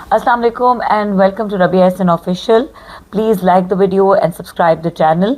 Assalamu alaikum and welcome to Rabia Hassan Official. Please like the video and subscribe the channel.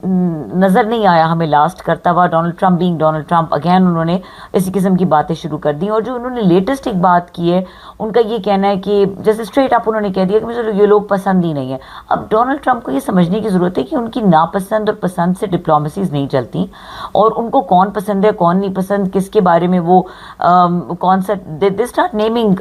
نظر نہیں آیا ہمیں last کرتا ہوا. Donald Trump being Donald Trump again انہوں نے اسی قسم کی باتیں شروع کر دی. اور جو انہوں نے لیٹسٹ ایک بات کی ہے, ان کا یہ کہنا ہے کہ جیسے اسٹریٹ اپ انہوں نے کہہ دیا کہ مجھے یہ لوگ پسند ہی نہیں ہیں. اب ڈونلڈ ٹرمپ کو یہ سمجھنے کی ضرورت ہے کہ ان کی ناپسند اور پسند سے ڈپلومیسیز نہیں چلتی, اور ان کو کون پسند ہے کون نہیں پسند, کس کے بارے میں وہ کون سا they start naming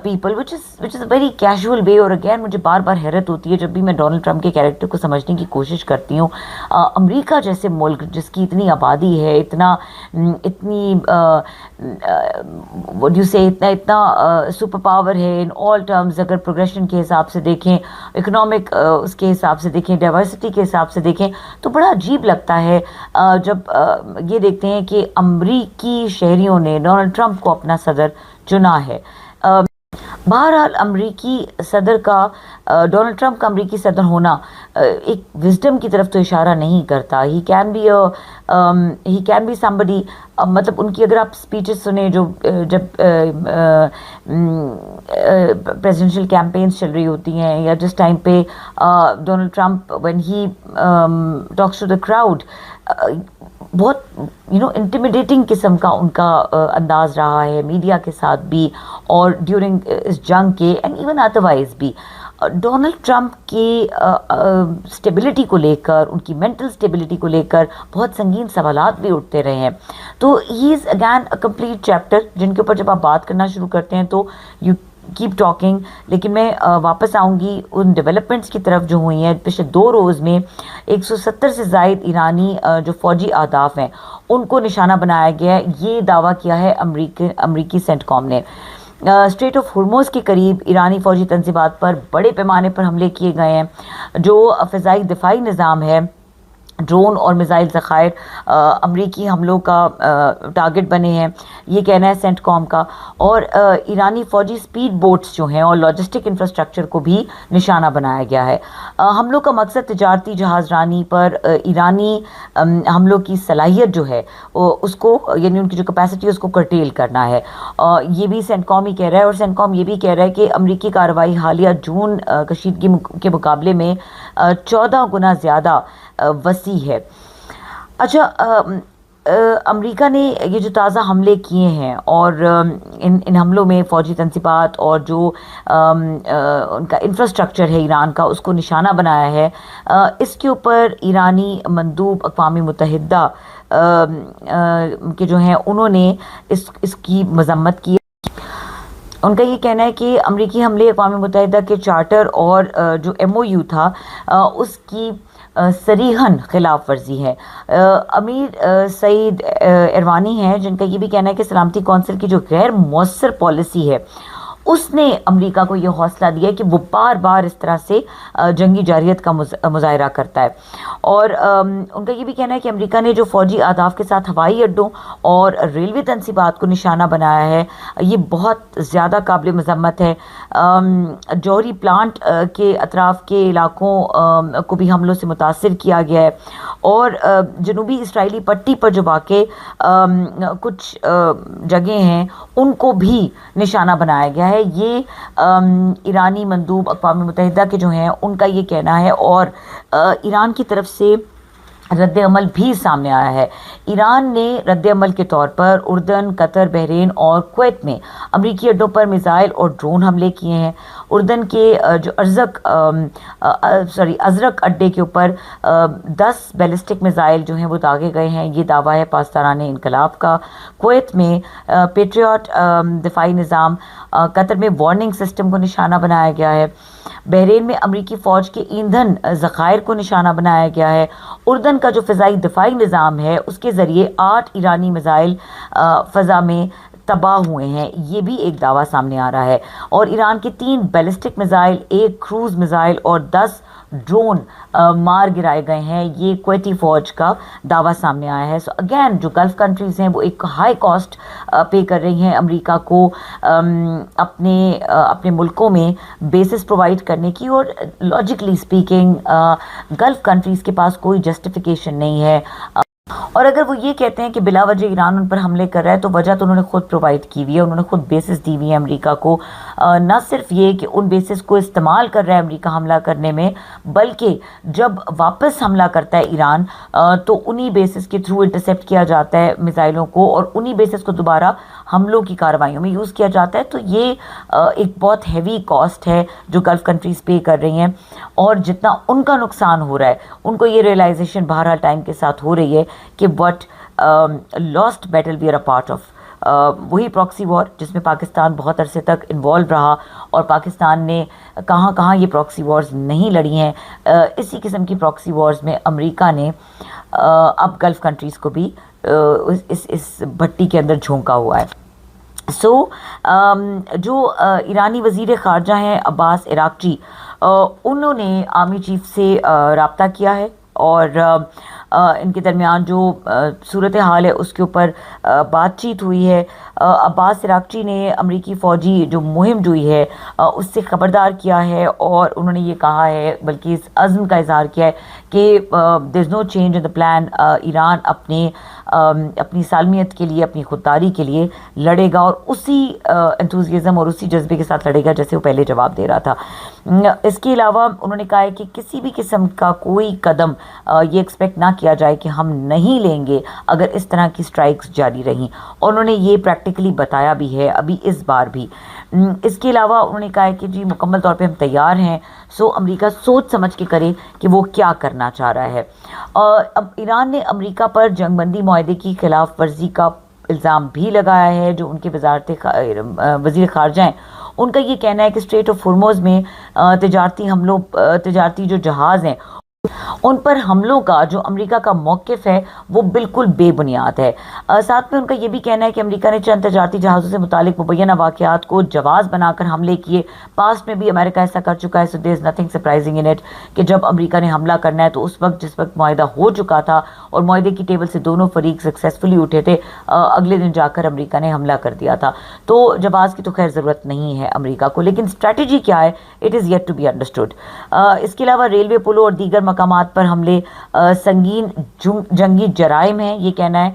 people which is a very casual way. اور اگین مجھے بار بار حیرت ہوتی ہے جب بھی میں ڈونلڈ ٹرمپ کے کیریکٹر کو سمجھنے کی کوشش کرتی ہوں. امریکہ جیسے ملک جس کی اتنی آبادی ہے, اتنی what do you say, اتنا سپر پاور ہے ان آل ٹرمز, اگر پروگریشن کے حساب سے دیکھیں, اکنامک اس کے حساب سے دیکھیں, ڈائیورسٹی کے حساب سے دیکھیں, تو بڑا عجیب لگتا ہے جب یہ دیکھتے ہیں کہ امریکی شہریوں نے ڈونلڈ ٹرمپ کو اپنا صدر چنا ہے. بہرحال امریکی صدر کا ڈونلڈ ٹرمپ کا امریکی صدر ہونا ایک وزڈم کی طرف تو اشارہ نہیں کرتا. ہی کین بی somebody, مطلب ان کی اگر آپ اسپیچز سنیں جو جب پریزیڈنشیل کیمپینز چل رہی ہوتی ہیں, یا جس ٹائم پہ Donald Trump when he talks to the crowd, بہت انٹیمیڈیٹنگ قسم کا ان کا انداز رہا ہے میڈیا کے ساتھ بھی, اور ڈیورنگ اس جنگ کے اینڈ ایون ادروائز بھی. ڈونلڈ ٹرمپ کی اسٹیبلٹی کو لے کر, ان کی مینٹل اسٹیبلٹی کو لے کر بہت سنگین سوالات بھی اٹھتے رہے ہیں. تو ہی is again a complete chapter جن کے اوپر جب آپ بات کرنا شروع کرتے ہیں تو یو کیپ ٹاکنگ. لیکن میں واپس آؤں گی ان ڈیولپمنٹس کی طرف جو ہوئی ہیں پچھلے 2 روز میں. 170 سے زائد ایرانی جو فوجی اہداف ہیں ان کو نشانہ بنایا گیا ہے, یہ دعویٰ کیا ہے امریکی سینٹ کام نے. اسٹریٹ آف ہرموز کے قریب ایرانی فوجی تنصیبات پر بڑے پیمانے پر حملے کیے گئے ہیں. جو فضائی دفاعی نظام ہے, ڈرون اور میزائل ذخائر امریکی حملوں کا ٹارگٹ بنے ہیں, یہ کہنا ہے سینٹ کام کا. اور ایرانی فوجی سپیڈ بوٹس جو ہیں اور لاجسٹک انفراسٹرکچر کو بھی نشانہ بنایا گیا ہے. حملوں کا مقصد تجارتی جہاز رانی پر ایرانی حملوں کی صلاحیت جو ہے اس کو, یعنی ان کی جو کیپیسٹی ہے اس کو کرٹیل کرنا ہے. یہ بھی سینٹ کام ہی کہہ رہا ہے, اور سینٹ کام یہ بھی کہہ رہا ہے کہ امریکی کارروائی حالیہ جون کشیدگی کے مقابلے میں 14 گنا زیادہ وسیع ہے. اچھا, امریکہ نے یہ جو تازہ حملے کیے ہیں اور ان حملوں میں فوجی تنصیبات اور جو ان کا انفراسٹرکچر ہے ایران کا, اس کو نشانہ بنایا ہے. اس کے اوپر ایرانی مندوب اقوام متحدہ کے جو ہیں انہوں نے اس کی مذمت کی. ان کا یہ کہنا ہے کہ امریکی حملے اقوام متحدہ کے چارٹر اور جو MOU تھا اس کی صریحاً خلاف ورزی ہے. امیر سعید ایروانی ہیں جن کا یہ بھی کہنا ہے کہ سلامتی کونسل کی جو غیر مؤثر پالیسی ہے اس نے امریکہ کو یہ حوصلہ دیا کہ وہ بار بار اس طرح سے جنگی جارحیت کا مظاہرہ کرتا ہے. اور ان کا یہ بھی کہنا ہے کہ امریکہ نے جو فوجی اہداف کے ساتھ ہوائی اڈوں اور ریلوے تنصیبات کو نشانہ بنایا ہے یہ بہت زیادہ قابل مذمت ہے. جوہری پلانٹ کے اطراف کے علاقوں کو بھی حملوں سے متاثر کیا گیا ہے, اور جنوبی اسرائیلی پٹی پر جو واقع کچھ جگہیں ہیں ان کو بھی نشانہ بنایا گیا ہے. یہ ایرانی مندوب اقوام متحدہ کے جو ہیں ان کا یہ کہنا ہے, اور ایران کی طرف سے رد عمل بھی سامنے آیا ہے. ایران نے رد عمل کے طور پر اردن, قطر, بحرین اور کویت میں امریکی اڈوں پر میزائل اور ڈرون حملے کیے ہیں. اردن کے جو ازرق اڈے کے اوپر 10 بیلسٹک میزائل جو ہیں وہ داغے گئے ہیں, یہ دعویٰ ہے پاسداران انقلاب کا. کویت میں پیٹریوٹ دفاعی نظام, قطر میں وارننگ سسٹم کو نشانہ بنایا گیا ہے. بحرین میں امریکی فوج کے ایندھن ذخائر کو نشانہ بنایا گیا ہے. اردن کا جو فضائی دفاعی نظام ہے اس کے ذریعے 8 ایرانی میزائل فضا میں تباہ ہوئے ہیں, یہ بھی ایک دعویٰ سامنے آ رہا ہے. اور ایران کے 3 بیلسٹک میزائل, 1 کروز میزائل اور 10 ڈرون مار گرائے گئے ہیں, یہ کویتی فوج کا دعویٰ سامنے آیا ہے. سو اگین جو گلف کنٹریز ہیں وہ ایک ہائی کاسٹ پے کر رہی ہیں امریکہ کو اپنے ملکوں میں بیسز پرووائڈ کرنے کی, اور لاجیکلی اسپیکنگ گلف کنٹریز کے پاس کوئی جسٹیفیکیشن نہیں ہے. اور اگر وہ یہ کہتے ہیں کہ بلا وجہ ایران ان پر حملے کر رہا ہے تو وجہ تو انہوں نے خود پرووائڈ کی ہوئی ہے. انہوں نے خود بیسز دی ہوئی ہے امریکہ کو. نہ صرف یہ کہ ان بیسز کو استعمال کر رہا ہے امریکہ حملہ کرنے میں, بلکہ جب واپس حملہ کرتا ہے ایران تو انہی بیسز کے تھرو انٹرسیپٹ کیا جاتا ہے میزائلوں کو, اور انہی بیسز کو دوبارہ حملوں کی کارروائیوں میں یوز کیا جاتا ہے. تو یہ ایک بہت ہیوی کاسٹ ہے جو گلف کنٹریز پے کر رہی ہیں, اور جتنا ان کا نقصان ہو رہا ہے ان کو یہ ریئلائزیشن بہرحال ٹائم کے ساتھ ہو رہی ہے کہ what last battle we are a part of. وہی پراکسی وار جس میں پاکستان بہت عرصے تک انوالو رہا, اور پاکستان نے کہاں کہاں یہ پراکسی وارز نہیں لڑی ہیں, اسی قسم کی پراکسی وارز میں امریکہ نے اب گلف کنٹریز کو بھی اس بھٹی کے اندر جھونکا ہوا ہے. سو جو ایرانی وزیر خارجہ ہیں عباس عراقچی, انہوں نے آرمی چیف سے رابطہ کیا ہے, اور ان کے درمیان جو صورتحال ہے اس کے اوپر بات چیت ہوئی ہے. عباس عراقچی نے امریکی فوجی جو مہم جوئی ہے اس سے خبردار کیا ہے, اور انہوں نے یہ کہا ہے, بلکہ اس عزم کا اظہار کیا ہے کہ there is no change in the plan. Iran اپنی سالمیت کے لیے, اپنی خودداری کے لیے لڑے گا, اور اسی انتھوزیزم اور اسی جذبے کے ساتھ لڑے گا جیسے وہ پہلے جواب دے رہا تھا. اس کے علاوہ انہوں نے کہا ہے کہ کسی بھی قسم کا کوئی قدم یہ ایکسپیکٹ نہ کیا جائے کہ ہم نہیں لیں گے اگر اس طرح کی سٹرائکس جاری رہیں, اور انہوں نے یہ پریکٹیکلی بتایا بھی ہے ابھی اس بار بھی. اس کے علاوہ انہوں نے کہا ہے کہ جی مکمل طور پہ ہم تیار ہیں, سو امریکہ سوچ سمجھ کے کرے کہ وہ کیا کرنا چاہ رہا ہے. اب ایران نے امریکہ پر جنگ بندی معاہدے کی خلاف ورزی کا الزام بھی لگایا ہے. جو ان کے وزیر خارجہ ہیں ان کا یہ کہنا ہے کہ اسٹریٹ آف ہرمز میں تجارتی جو جہاز ہیں ان پر حملوں کا جو امریکہ کا موقف ہے وہ بالکل بے بنیاد ہے. ساتھ میں ان کا یہ بھی کہنا ہے کہ امریکہ نے چند تجارتی جہازوں سے متعلق مبینہ واقعات کو جواز بنا کر حملے کیے. پاسٹ میں بھی امریکہ ایسا کر چکا ہے, so there is nothing surprising in it کہ جب امریکہ نے حملہ کرنا ہے تو اس وقت جس وقت معاہدہ ہو چکا تھا اور معاہدے کی ٹیبل سے دونوں فریق سکسیسفلی اٹھے تھے, اگلے دن جا کر امریکہ نے حملہ کر دیا تھا. تو جواز کی تو خیر ضرورت نہیں ہے امریکہ کو, لیکن اسٹریٹجی کیا ہے it is yet to be understood. اس کے علاوہ ریلوے پلوں اور دیگر مقامات پر حملے سنگین جنگی جرائم ہیں, یہ کہنا ہے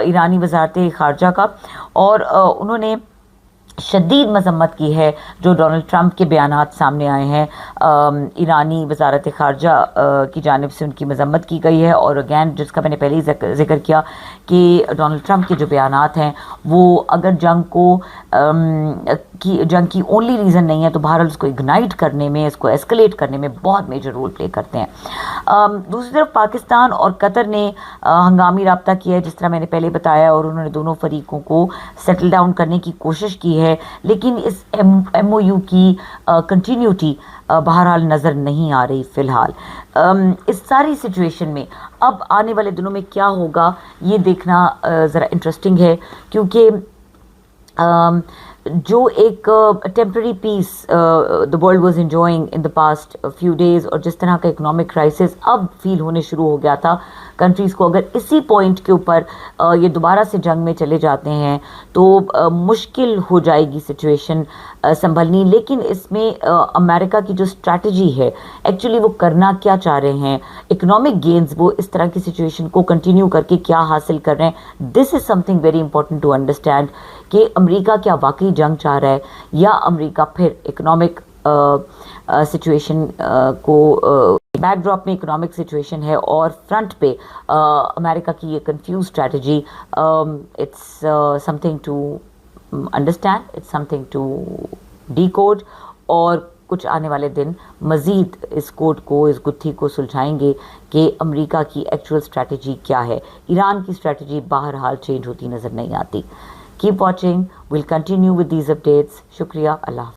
ایرانی وزارت خارجہ کا. اور انہوں نے شدید مذمت کی ہے جو ڈونلڈ ٹرمپ کے بیانات سامنے آئے ہیں. ایرانی وزارت خارجہ کی جانب سے ان کی مذمت کی گئی ہے, اور اگین جس کا میں نے پہلے ہی ذکر کیا کہ ڈونلڈ ٹرمپ کے جو بیانات ہیں وہ اگر جنگ کی اونلی ریزن نہیں ہے تو بہرحال اس کو اگنائٹ کرنے میں, اس کو ایسکلیٹ کرنے میں بہت میجر رول پلے کرتے ہیں. دوسری طرف پاکستان اور قطر نے ہنگامی رابطہ کیا ہے جس طرح میں نے پہلے بتایا, اور انہوں نے دونوں فریقوں کو سیٹل ڈاؤن کرنے کی کوشش کی ہے, لیکن اس ایم او یو کی کنٹینیوٹی بہرحال نظر نہیں آ رہی فی الحال. اس ساری سچویشن میں اب آنے والے دنوں میں کیا ہوگا یہ دیکھنا ذرا انٹرسٹنگ ہے, کیونکہ جو ایک temporary peace the world was enjoying in the past few days, اور جس طرح کا اکنامک کرائسس اب فیل ہونے شروع ہو گیا تھا کنٹریز کو, اگر اسی پوائنٹ کے اوپر یہ دوبارہ سے جنگ میں چلے جاتے ہیں تو مشکل ہو جائے گی سچویشن سنبھلنی. لیکن اس میں امریکہ کی جو اسٹریٹجی ہے ایکچولی وہ کرنا کیا چاہ رہے ہیں, اکنامک گینز وہ اس طرح کی سچویشن کو کنٹینیو کر کے کیا حاصل کر رہے ہیں. This is something very important to understand کہ امریکہ کیا واقعی جنگ چاہ رہا ہے, یا امریکہ پھر اکنامک سچویشن کو بیک ڈراپ میں اکنامک سچویشن ہے اور فرنٹ پہ امریکہ کی یہ confuse strategy. It's something to understand, it's something to decode, اور کچھ آنے والے دن مزید اس کوڈ کو, اس گتھی کو سلجھائیں گے کہ امریکہ کی ایکچوئل اسٹریٹجی کیا ہے. ایران کی اسٹریٹجی بہرحال چینج ہوتی نظر نہیں آتی. Keep watching. We'll continue with these updates. شکریہ. اللہ حافظ.